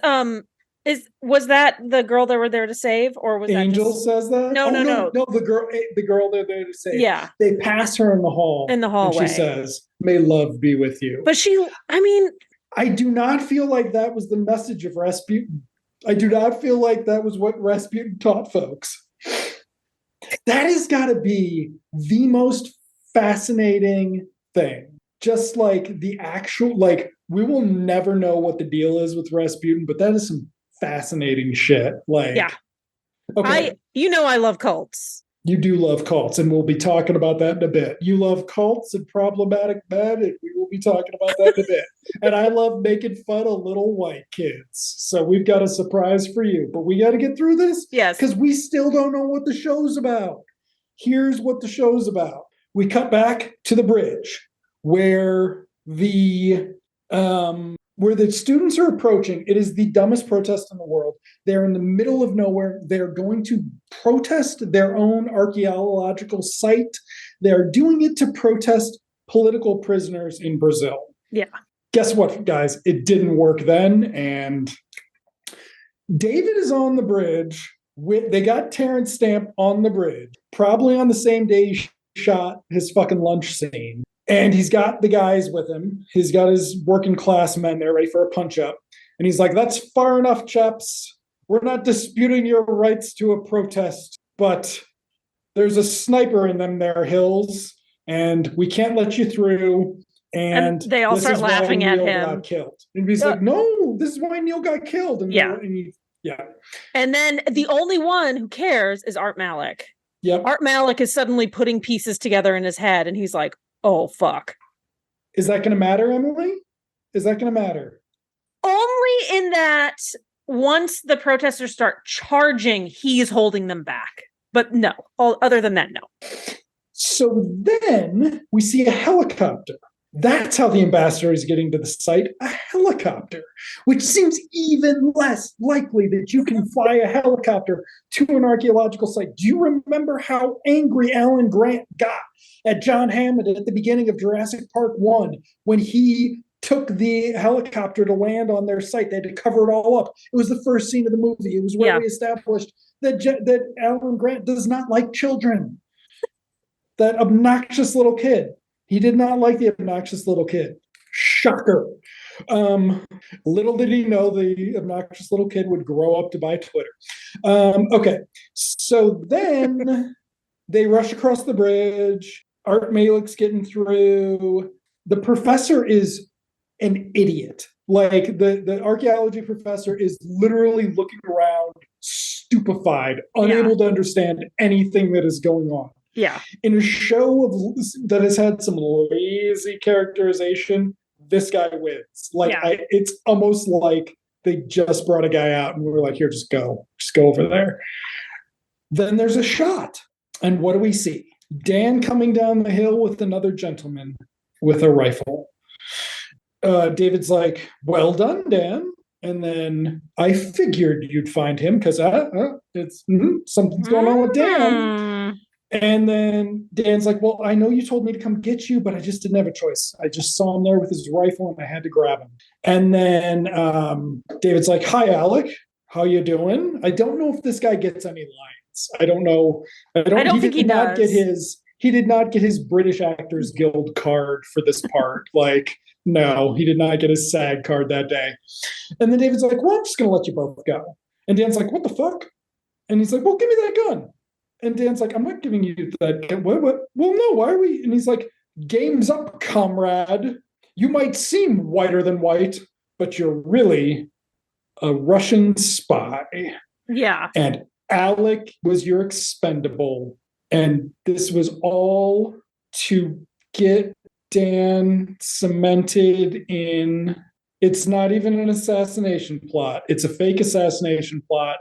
was that the girl they were there to save? Or was Angel says that? No. No, the girl they're there to save. Yeah. They pass her in the hall. In the hallway. And she says, may love be with you. But I do not feel like that was the message of Rasputin. I do not feel like that was what Rasputin taught folks. That has got to be the most fascinating thing. Just like the actual, like, we will never know what the deal is with Rasputin, but that is some fascinating shit. Like, Yeah. okay. I love cults. You do love cults, and we'll be talking about that in a bit. You love cults and problematic men, and we will be talking about that in a bit. And I love making fun of little white kids. So we've got a surprise for you, but we got to get through this. Yes. Because we still don't know what the show's about. Here's what the show's about. We cut back to the bridge where the students are approaching. It is the dumbest protest in the world. They're in the middle of nowhere. They're going to protest their own archaeological site. They're doing it to protest political prisoners in Brazil. Yeah. Guess what, guys? It didn't work then. And David is on the bridge. They got Terrence Stamp on the bridge, probably on the same day he shot his fucking lunch scene. And he's got the guys with him. He's got his working class men there ready for a punch up. And he's like, that's far enough, chaps. We're not disputing your rights to a protest, but there's a sniper in them there hills, and we can't let you through. And they all start laughing at him. Got killed. And he's like, no, this is why Neil got killed. And yeah. And then the only one who cares is Art Malik. Yep. Art Malik is suddenly putting pieces together in his head, and he's like, oh, fuck. Is that going to matter, Emily? Is that going to matter? Only in that once the protesters start charging, he's holding them back. But no, other than that, no. So then we see a helicopter. That's how the ambassador is getting to the site, a helicopter, which seems even less likely that you can fly a helicopter to an archaeological site. Do you remember how angry Alan Grant got at John Hammond at the beginning of Jurassic Park 1 when he took the helicopter to land on their site? They had to cover it all up. It was the first scene of the movie. It was where we established that Alan Grant does not like children. That obnoxious little kid. He did not like the obnoxious little kid. Shocker. Little did he know the obnoxious little kid would grow up to buy Twitter. Okay, so then they rush across the bridge. Art Malik's getting through. The professor is an idiot. Like the archaeology professor is literally looking around, stupefied, unable to understand anything that is going on. Yeah. In a show that has had some lazy characterization, this guy wins. It's almost like they just brought a guy out and we were like, here, just go over there. Then there's a shot. And what do we see? Dan coming down the hill with another gentleman with a rifle. David's like, well done, Dan. And then I figured you'd find him because something's going on with Dan. And then Dan's like, well, I know you told me to come get you, but I just didn't have a choice. I just saw him there with his rifle and I had to grab him. And then David's like, hi, Alec. How you doing? I don't know if this guy gets any lines. I don't know. I don't think he does. He did not get his British Actors Guild card for this part. No, he did not get his SAG card that day. And then David's like, well, I'm just going to let you both go. And Dan's like, what the fuck? And he's like, well, give me that gun. And Dan's like, I'm not giving you that gun. What? Well, no, why are we? And he's like, game's up, comrade. You might seem whiter than white, but you're really a Russian spy. Yeah. And Alec was your expendable. And this was all to get Dan cemented in. It's not even an assassination plot. It's a fake assassination plot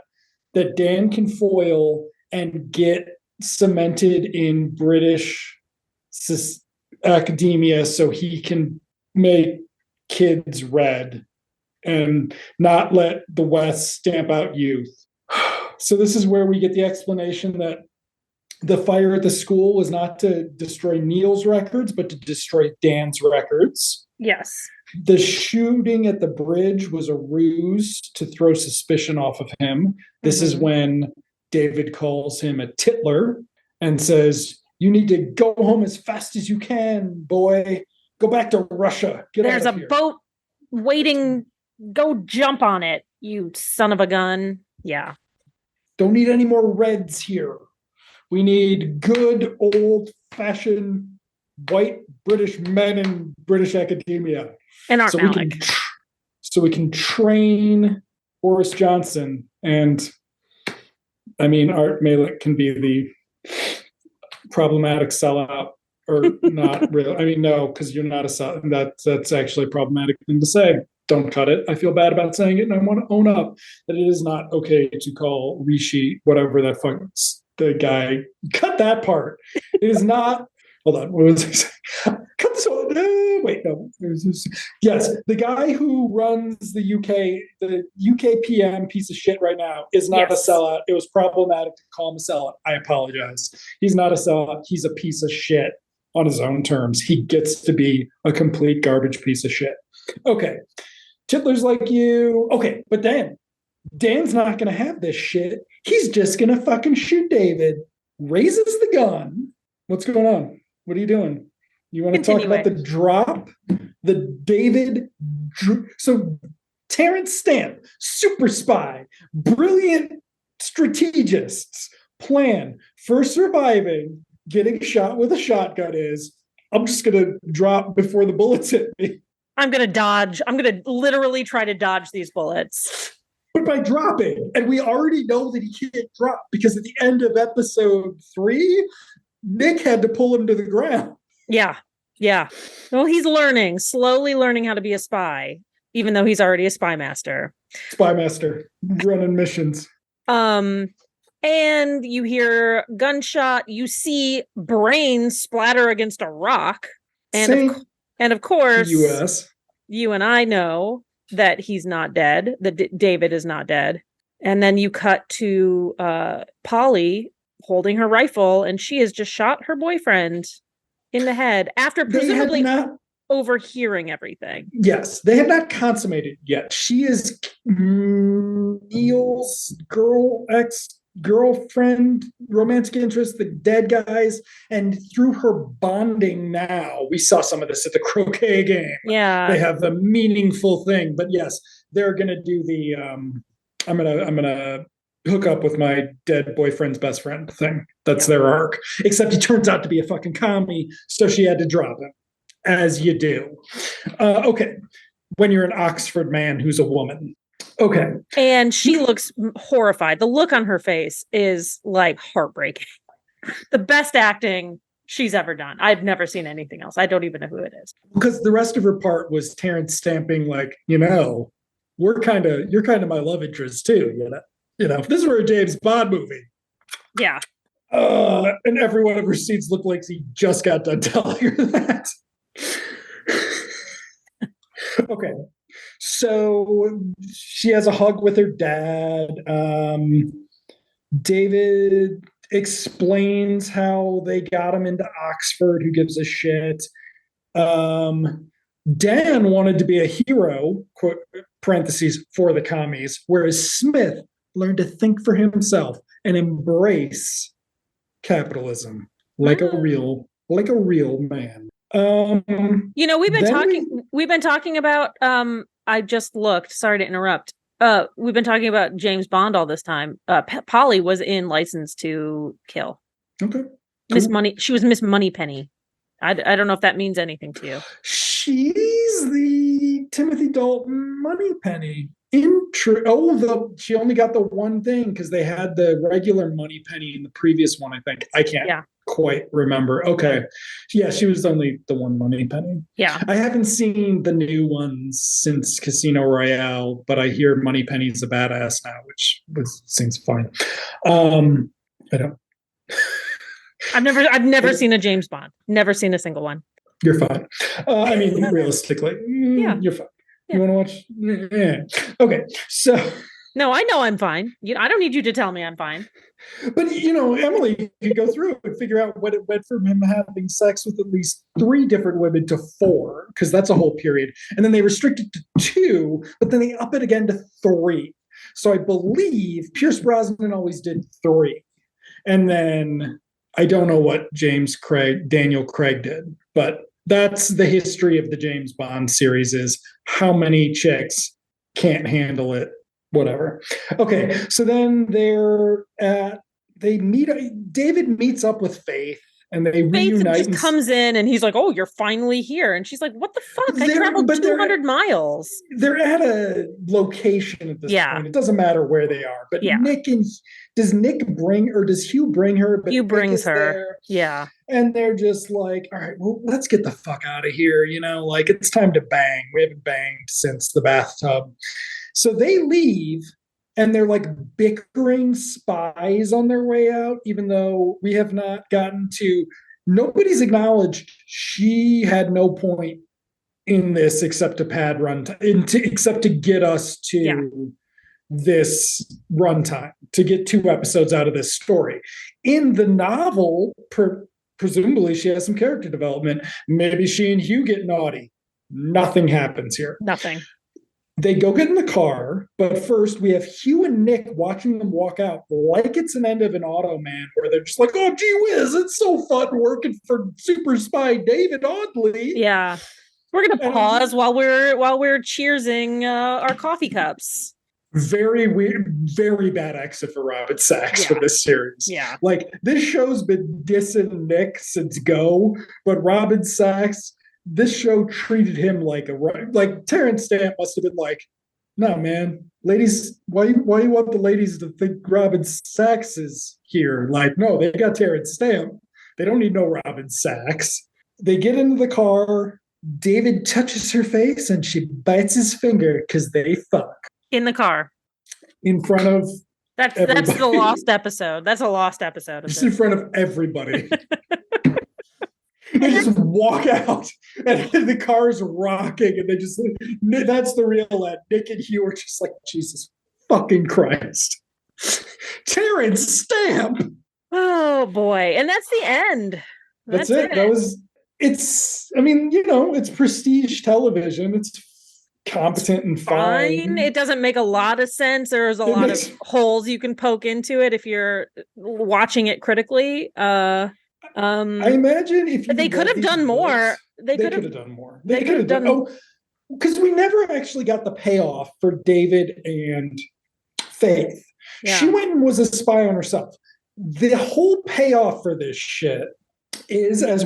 that Dan can foil and get cemented in British academia so he can make kids red and not let the West stamp out youth. So this is where we get the explanation that the fire at the school was not to destroy Neil's records, but to destroy Dan's records. Yes. The shooting at the bridge was a ruse to throw suspicion off of him. This is when David calls him a titler and says, you need to go home as fast as you can, boy. Go back to Russia. There's a boat waiting. Go jump on it, you son of a gun. Yeah. Don't need any more reds here. We need good old-fashioned white British men in British academia. And Art so Malik. We can train Boris Johnson. And I mean, Art Malik can be the problematic sellout, or not really. I mean, no, because you're not a sellout. That's actually a problematic thing to say. Don't cut it. I feel bad about saying it, and I want to own up that it is not okay to call Rishi, whatever that fucking the guy. Cut that part. It is not. Hold on. What was I saying? Cut this one. Wait, no. Yes, the guy who runs the UK PM piece of shit right now is not a sellout. It was problematic to call him a sellout. I apologize. He's not a sellout. He's a piece of shit on his own terms. He gets to be a complete garbage piece of shit. Okay. Titler's like you. Okay, but Dan's not going to have this shit. He's just going to fucking shoot David. Raises the gun. What's going on? What are you doing? You want to talk about the drop? The David. So Terrence Stamp, super spy, brilliant strategist's plan for surviving getting shot with a shotgun is, I'm just going to drop before the bullets hit me. I'm going to dodge. I'm going to literally try to dodge these bullets. But by dropping, and we already know that he can't drop because at the end of episode 3, Nick had to pull him to the ground. Yeah. Yeah. Well, he's slowly learning how to be a spy, even though he's already a spy master. Spy master, running missions. And you hear gunshot. You see brains splatter against a rock. And of course, US. You and I know that he's not dead, that David is not dead. And then you cut to Polly holding her rifle, and she has just shot her boyfriend in the head after presumably overhearing everything. Yes, they have not consummated yet. She is Neil's ex-girlfriend, romantic interest, the dead guys, and through her bonding now, we saw some of this at the croquet game. Yeah, they have a meaningful thing. But yes, they're gonna do the I'm gonna hook up with my dead boyfriend's best friend thing. That's their arc. Except he turns out to be a fucking commie, so she had to drop him, as you do. Okay, when you're an Oxford man who's a woman. Okay. And she looks horrified. The look on her face is like heartbreaking. The best acting she's ever done. I've never seen anything else. I don't even know who it is. Because the rest of her part was Terrence stamping like, you're kind of my love interest too, if this were a James Bond movie. Yeah. And every one of her scenes looked like he just got done telling her that. Okay. So she has a hug with her dad. David explains how they got him into Oxford. Who gives a shit? Dan wanted to be a hero, quote, parentheses, for the commies, whereas Smith learned to think for himself and embrace capitalism like a real man. We've been talking about I just looked, sorry to interrupt. We've been talking about James Bond all this time. Polly was in License to Kill. Okay. Cool. Miss Money. She was Miss Moneypenny. I don't know if that means anything to you. She's the Timothy Dalton Moneypenny. She only got the one thing because they had the regular Moneypenny in the previous one, I think. I can't quite remember. Okay. Yeah, she was only the one Moneypenny. Yeah. I haven't seen the new ones since Casino Royale, but I hear Moneypenny's a badass now, which seems fine. I don't. I've never seen a James Bond. Never seen a single one. You're fine. I mean, realistically, you're fine. Yeah. You want to watch? Yeah. Okay. So. No, I know I'm fine. I don't need you to tell me I'm fine. But, Emily could go through and figure out what it went from him having sex with at least 3 different women to 4, because that's a whole period. And then they restricted to 2, but then they up it again to 3. So I believe Pierce Brosnan always did 3. And then I don't know what Daniel Craig did, but That's the history of the James Bond series, is how many chicks can't handle it, whatever. Okay, so then David meets up with Faith, and they Faith reunite. just comes in and he's like, "Oh, you're finally here." And she's like, "What the fuck? I traveled 200 miles." They're at a location at this point. It doesn't matter where they are. But does Hugh bring her? But Hugh brings her. There. Yeah. And they're just like, all right, well, let's get the fuck out of here. Like, it's time to bang. We haven't banged since the bathtub. So they leave, and they're like bickering spies on their way out, even though we have not gotten to, nobody's acknowledged she had no point in this except to pad runtime, except to get us to this runtime, to get 2 episodes out of this story. In the novel, presumably she has some character development. Maybe she and Hugh get naughty. Nothing happens here. Nothing. They go get in the car, but first we have Hugh and Nick watching them walk out like it's an end of an Automan, where they're just like, oh, gee whiz, it's so fun working for super spy David Audley. Yeah. We're going to pause while we're cheersing our coffee cups. Very weird, very bad exit for Robin Sachs for this series. Yeah. Like, this show's been dissing Nick since Go, but Robin Sachs, this show treated him like Terrence Stamp must have been like, no, man, ladies, why you want the ladies to think Robin Sachs is here? Like, no, they got Terrence Stamp. They don't need no Robin Sachs. They get into the car. David touches her face and she bites his finger because they fuck. In the car. In front of That's the lost episode. That's a lost episode. Just in front of everybody. They just walk out and the car's rocking, and that's the real end. Nick and Hugh are just like, Jesus fucking Christ. Terrence Stamp. Oh boy. And that's the end. That's it. It's prestige television. It's competent and fine. It doesn't make a lot of sense. There's a lot of holes you can poke into it if you're watching it critically. I imagine if they could have done more. They could have done more. They could have done because we never actually got the payoff for David and Faith. Yeah. She went and was a spy on herself. The whole payoff for this shit is, as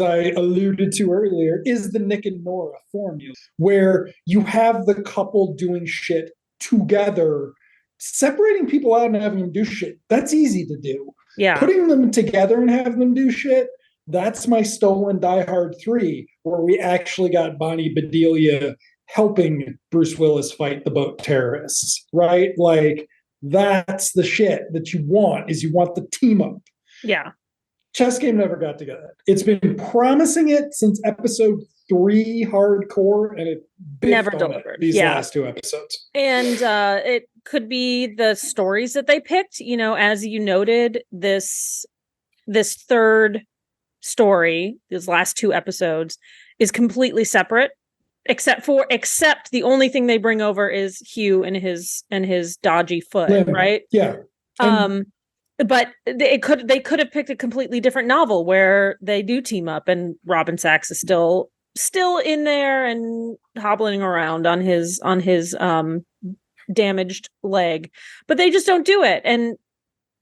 I alluded to earlier, is the Nick and Nora formula, where you have the couple doing shit together. Separating people out and having them do shit, that's easy to do. Yeah. Putting them together and having them do shit, that's my stolen Die Hard 3, where we actually got Bonnie Bedelia helping Bruce Willis fight the boat terrorists, right? Like, that's the shit that you want, is you want the team up. Yeah. Chessgame never got together. It's been promising it since episode 3 hardcore, and it never delivered these last 2 episodes. And it could be the stories that they picked. As you noted, this third story, these last 2 episodes, is completely separate, except the only thing they bring over is Hugh and his dodgy foot, right? Yeah. But they could have picked a completely different novel where they do team up, and Robin Sachs is still in there and hobbling around on his damaged leg, but they just don't do it, and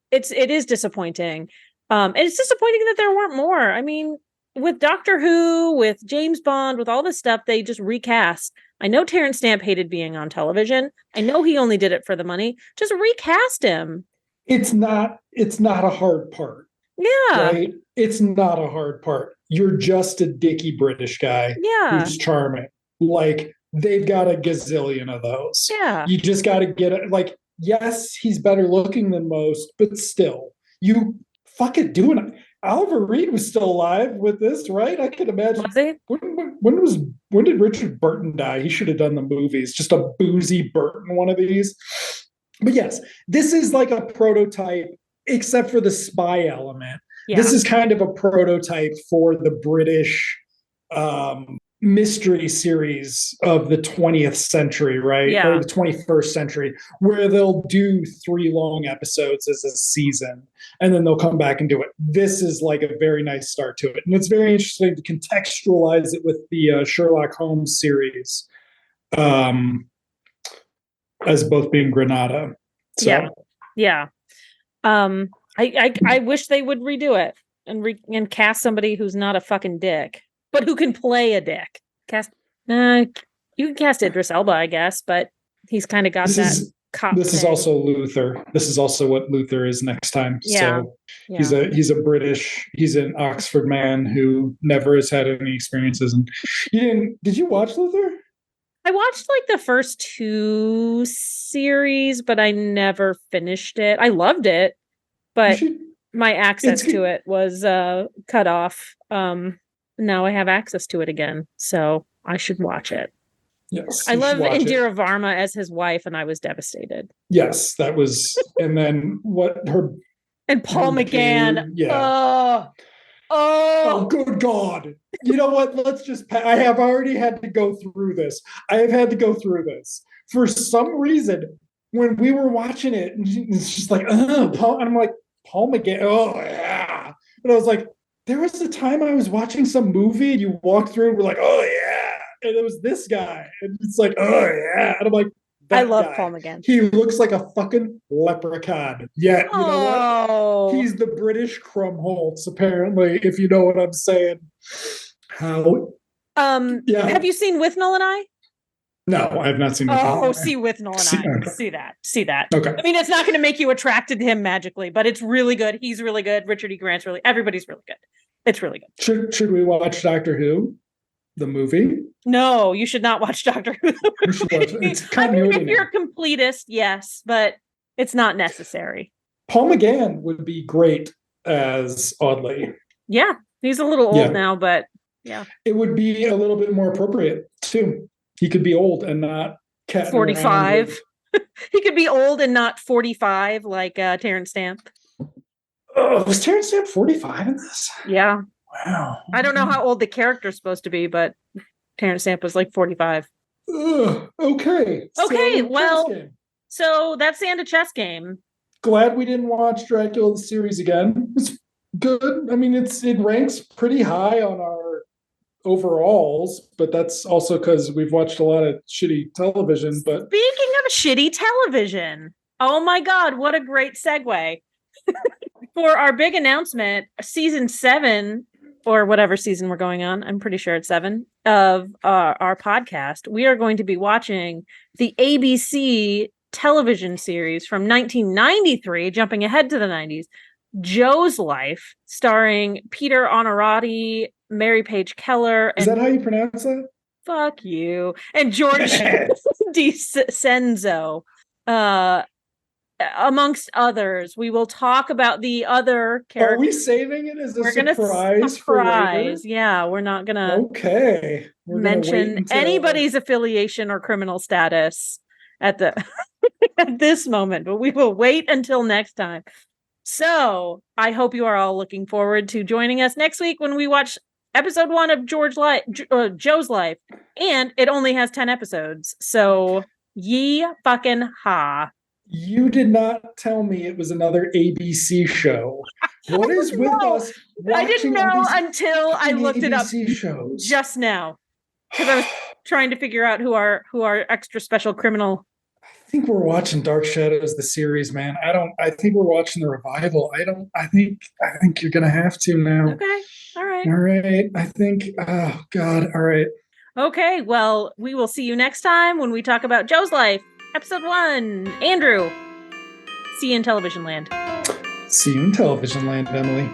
it is disappointing. And it's disappointing that there weren't more. I mean, with Doctor Who, with James Bond, with all this stuff, they just recast. I know Terrence Stamp hated being on television. I know he only did it for the money. Just recast him. It's not a hard part. Yeah. Right? It's not a hard part. You're just a dicky British guy who's charming. Like, they've got a gazillion of those. Yeah. You just got to get it. Like, yes, he's better looking than most, but still, you fucking doing it. Oliver Reed was still alive with this, right? I can imagine. Was he? When did Richard Burton die? He should have done the movies. Just a boozy Burton one of these. But yes, this is like a prototype, except for the spy element. Yeah. This is kind of a prototype for the British mystery series of the 20th century, right? Yeah. Or the 21st century, where they'll do 3 long episodes as a season and then they'll come back and do it. This is like a very nice start to it. And it's very interesting to contextualize it with the Sherlock Holmes series as both being Granada. So. Yeah. I wish they would redo it and cast somebody who's not a fucking dick, but who can play a dick. You can cast Idris Elba, I guess, but he's kind of got cop. This is also Luther. This is also what Luther is next time. Yeah. So he's an Oxford man who never has had any experiences. And did you watch Luther? I watched like the first 2 series, but I never finished it. I loved it, but my access to it was cut off. Now I have access to it again, so I should watch it. Yes, I love Indira Varma as his wife, and I was devastated. Yes, that was, and then and Paul McGann. Yeah. Oh, good God. You know what? I have already had to go through this. I have had to go through this. For some reason, when we were watching it, it's just like, Paul, and I'm like, Paul McGann, oh, yeah. And I was like, there was a time I was watching some movie and you walked through and we're like, oh, yeah. And it was this guy. And it's like, oh, yeah. And I'm like, I love Paul McGann. He looks like a fucking leprechaun. Yeah, you know what? He's the British Krumholtz, apparently, if you know what I'm saying. How? Yeah. Have you seen Withnell and I? No, I have not seen Withnell. See Withnell and I. Okay. See that. Okay. I mean, it's not going to make you attracted to him magically, but it's really good. He's really good. Richard E. Grant's everybody's really good. It's really good. Should we watch Doctor Who? The movie? No, you should not watch Doctor Who. It's if you're a completist, yes, but it's not necessary. Paul McGann would be great as Audley. Yeah, he's a little old now, but yeah. It would be a little bit more appropriate, too. He could be old and not 45. He could be old and not 45 like Terrence Stamp. Oh, was Terrence Stamp 45 in this? Yeah. Wow. I don't know how old the character's supposed to be, but Terrence Stamp was like 45. Okay. So that's the end of Chess Game. Glad we didn't watch Dracula the series again. It's good. I mean, it ranks pretty high on our overalls, but that's also because we've watched a lot of shitty television. But speaking of shitty television, oh my God, what a great segue. For our big announcement, season 7, or whatever season we're going on, I'm pretty sure it's 7, of our podcast, we are going to be watching the ABC television series from 1993, jumping ahead to the 90s, Joe's Life, starring Peter Onorati, Mary Page Keller. Is that how you pronounce that? Fuck you. And George DiCenzo. Amongst others, we will talk about the other characters. Are we saving it as a surprise for later? Yeah, we're not gonna mention anybody's affiliation or criminal status at this moment, but we will wait until next time. So I hope you are all looking forward to joining us next week when we watch episode 1 of Joe's Life, and it only has 10 episodes. So ye fucking ha. You did not tell me it was another ABC show. What is with us? I didn't know until I looked it up shows just now, because I was trying to figure out who our extra special criminal. I think we're watching Dark Shadows, the series, man. I think we're watching the revival. I think you're gonna have to now. Okay. All right. I think. Oh God. All right. Okay. Well, we will see you next time when we talk about Joe's Life. Episode 1. Andrew, see you in Television Land. See you in Television Land, Emily.